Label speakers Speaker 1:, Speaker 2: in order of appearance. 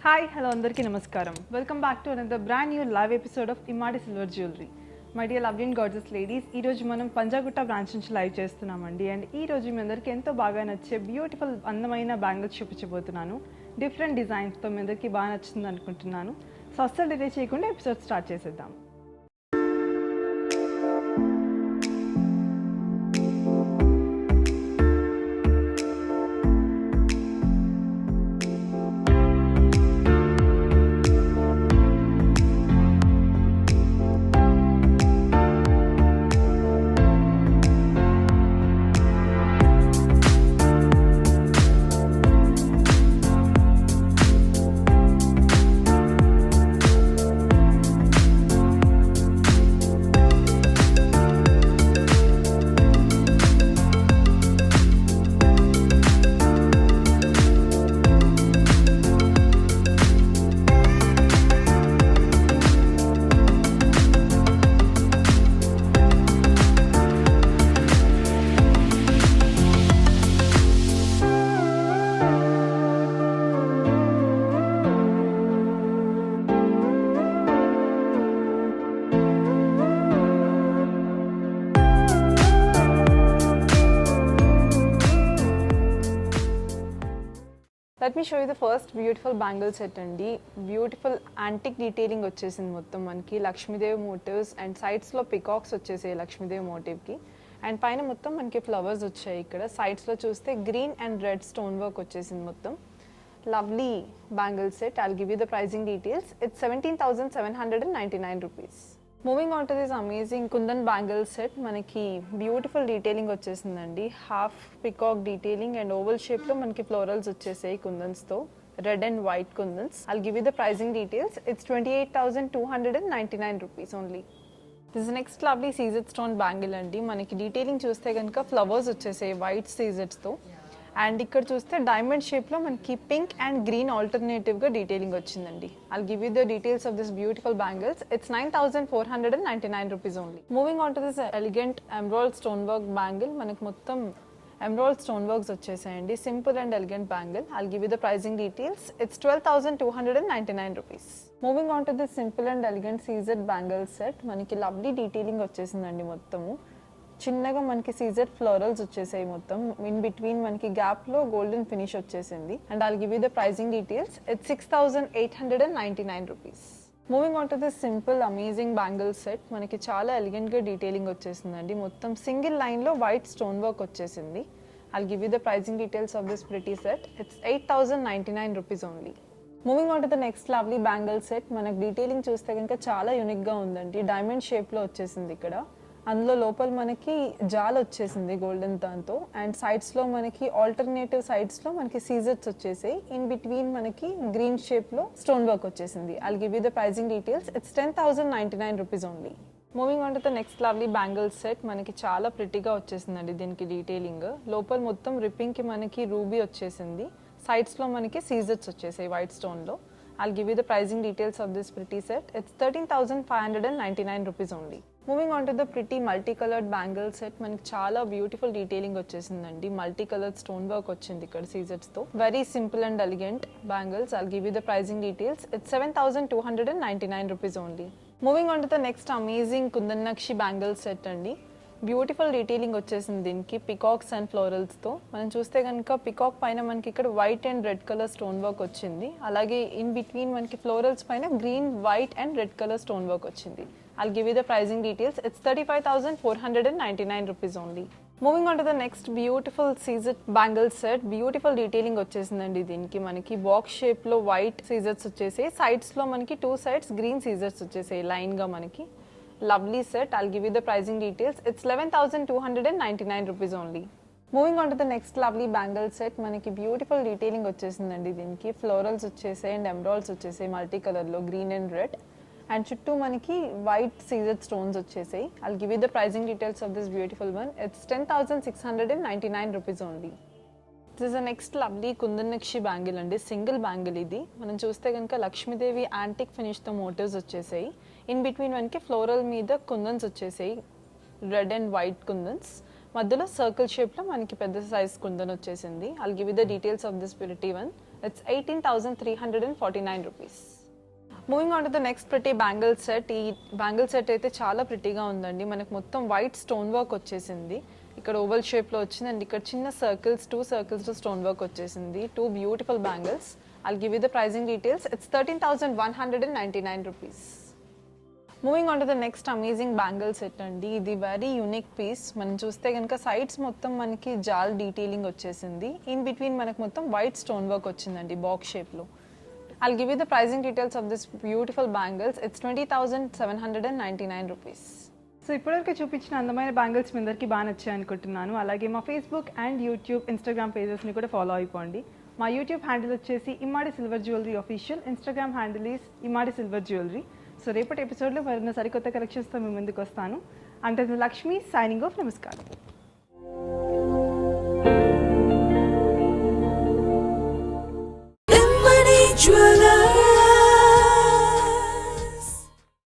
Speaker 1: Hi, hello, andarki namaskaram. Welcome back to another brand new live episode of Imadi Silver Jewelry. My dear lovely and gorgeous ladies, ఈ రోజు మనం Panjagutta branch నుంచి live చేస్తున్నామండి. And ఈ రోజు మీ అందరికీ ఎంతో బాగా నచ్చే బ్యూటిఫుల్ అందమైన బ్యాంగిల్స్ చూపించబోతున్నాను. డిఫరెంట్ డిజైన్స్తో మీ అందరికీ బాగా నచ్చుతుంది అనుకుంటున్నాను. సో అస్సలు డిలే చేయకుండా ఎపిసోడ్ స్టార్ట్ చేసేద్దాం. Let me show you the first beautiful bangle set అండి. బ్యూటిఫుల్ యాంటిక్ డీటెయిలింగ్ వచ్చేసింది మొత్తం మనకి. లక్ష్మీదేవి మోటివ్స్ అండ్ సైడ్స్లో పికాక్స్ వచ్చేసాయి లక్ష్మీదేవి మోటివ్కి. అండ్ పైన మొత్తం మనకి ఫ్లవర్స్ వచ్చాయి. ఇక్కడ సైడ్స్లో చూస్తే green and red stone work వచ్చేసింది మొత్తం. Lovely bangle set. I'll give you the pricing details. It's 17,799 rupees. Moving on to this amazing Kundan bangle set, మనకి బ్యూటిఫుల్ డీటెయిలింగ్ వచ్చేసిందండి. Half peacock detailing and oval shape లో మనకి florals వచ్చేసాయి కుందన్స్ తో, red and white kundans. I'll give you the pricing details. It's 28,299 rupees only. This is next lovely CZ stone bangle అండి. మనకి detailing చూస్తే కనుక ఫ్లవర్స్ వచ్చేసాయి వైట్ సీజెడ్స్ తో. అండ్ ఇక్కడ చూస్తే డైమండ్ షేప్లో మనకి పింక్ అండ్ గ్రీన్ ఆల్టర్నేటివ్గా డీటెయిలింగ్ వచ్చిందండి. I'll give you the details of this beautiful bangles. It's 9,499 rupees only. Moving on to this elegant emerald stonework bangle. మనకి మొత్తం emerald stoneworks వచ్చేసాయండి. Simple and elegant bangle. I'll give you the pricing details. It's 12,299 rupees. Moving on to this simple and elegant CZ bangle set. మనకి lovely detailing వచ్చేసిందండి మొత్తము. చిన్నగా మనకి CZ florals వచ్చేసాయి మొత్తం. ఇన్ బిట్వీన్ మనకి గ్యాప్ లో గోల్డెన్ ఫినిష్ వచ్చేసింది. And I'll give you the pricing details. It's 6,899 rupees. Moving on to this simple amazing bangle set. మనకి చాలా ఎలిగెంట్ గా డీటెయిలింగ్ వచ్చేసిందండి. మొత్తం సింగిల్ లైన్ లో వైట్ స్టోన్ వర్క్ వచ్చేసింది. I'll give you the pricing details of this pretty set. It's 8,099 rupees only. Moving on to the next lovely bangle set. మనకి detailing చూస్తే కనుక చాలా యూనిక్ గా ఉందండి. డైమండ్ షేప్ లో వచ్చేసింది ఇక్కడ. అందులో లోపల మనకి జాల్ వచ్చేసింది గోల్డెన్ దాంతో. అండ్ సైడ్స్లో మనకి ఆల్టర్నేటివ్ సైడ్స్లో మనకి సీజర్స్ వచ్చేసాయి. ఇన్ బిట్వీన్ మనకి గ్రీన్ షేప్లో స్టోన్ వర్క్ వచ్చేసింది. I'll give you the pricing details. It's 10,099 rupees only. Moving on to the next lovely bangle set. మనకి చాలా ప్రిటీగా వచ్చేసిందండి దీనికి డీటెయిలింగ్. లోపల మొత్తం రిప్పింగ్కి మనకి రూబీ వచ్చేసింది. సైడ్స్లో మనకి సీజర్స్ వచ్చేసాయి white స్టోన్లో. I'll give you the pricing details of this pretty set. It's 13,599 rupees only. Moving on to the pretty multi coloured bangle set. మనకి చాలా బ్యూటిఫుల్ డీటెయిలింగ్ వచ్చేసిందండి. మల్టీ కలర్డ్ స్టోన్ వర్క్ వచ్చింది ఇక్కడ scissors తో. Very simple and elegant bangles. I'll give you the pricing details. It's 7,299 rupees only. Moving on to the next amazing kundan nakshi bangle set అండి. Beautiful detailing వచ్చేసింది దీనికి peacocks and florals తో. మనం చూస్తే కనుక పికాక్ పైన మనకి ఇక్కడ white and red colour stone work వచ్చింది. అలాగే ఇన్ బిట్వీన్ మనకి ఫ్లోరల్స్ పైన green, white and red colour stone work వచ్చింది. I'll give you the pricing details. It's 35,499 rupees only. Moving on to the next beautiful CZ bangle set. Beautiful detailing వచ్చేసిందండి దీనికి. మనకి box shape లో white scissors వచ్చేసాయి. Sides లో మనకి two sides green scissors వచ్చేసాయి line గా మనకి. Lovely set. I'll give you the pricing details. It's 11,299 rupees only. Moving on to the next lovely bangle set. మనకి బ్యూటిఫుల్ డీటెయిలింగ్ వచ్చేసిందండి దీనికి. ఫ్లోరల్స్ వచ్చేసాయి అండ్ ఎమరాల్డ్స్ వచ్చేసాయి మల్టీ కలర్ లో, green and red. And చుట్టూ మనకి వైట్ సీజెడ్ స్టోన్స్ వచ్చేసాయి. I'll give you the pricing details of this beautiful one. It's 10,699 rupees only. This is the next lovely kundan nakshi bangle అండి. Single bangle ఇది. మనం చూస్తే కనుక Lakshmidevi antique ఫినిష్తో motifs వచ్చేసాయి. In between మనకి ఫ్లోరల్ మీద కుందన్స్ వచ్చేసాయి, రెడ్ అండ్ వైట్ కుందన్స్. మధ్యలో సర్కిల్ షేప్లో మనకి పెద్ద సైజ్ కుందన్ వచ్చేసింది. I'll give you the details of this pretty one. It's 18,349 rupees. Moving on to the next pretty bangle set. ఈ బ్యాంగిల్ సెట్ అయితే చాలా ప్రిటీగా ఉందండి. మనకు మొత్తం వైట్ స్టోన్ వర్క్ వచ్చేసింది. ఇక్కడ ఓవల్ షేప్లో వచ్చింది అండ్ ఇక్కడ చిన్న సర్కిల్స్, 2 circles స్టోన్ వర్క్ వచ్చేసింది. 2 beautiful bangles. I'll give you the pricing details. It's 13,199 rupees. Moving on to the next amazing bangle set అండి. ఇది వెరీ యూనిక్ పీస్. మనం చూస్తే కనుక సైడ్స్ మొత్తం మనకి జాల్ డీటెయిలింగ్ వచ్చేసింది. ఇన్ బిట్వీన్ మనకు మొత్తం వైట్ స్టోన్ వర్క్ వచ్చిందండి బాక్స్ షేప్లో. I'll give you the pricing details of this beautiful bangles. It's 20,799 rupees.
Speaker 2: So ఇప్పటివరకు చూపించిన అందమైన బ్యాంగిల్స్ మీ అందరికీ బాగా నచ్చాయి అనుకుంటున్నాను. అలాగే మా ఫేస్బుక్ అండ్ యూట్యూబ్, ఇన్స్టాగ్రామ్ పేజెస్ని కూడా ఫాలో అయిపోండి. మా యూట్యూబ్ హ్యాండిల్ వచ్చేసి Immadi silver jewellery official, Instagram handle is Immadi silver jewellery. So రేపటి ఎపిసోడ్లో మరిన్న సరికొత్త కలెక్షన్స్తో మీ ముందుకు వస్తాను. అంటే లక్ష్మి సైనింగ్ ఆఫ్. నమస్కారం.
Speaker 3: Jewelry.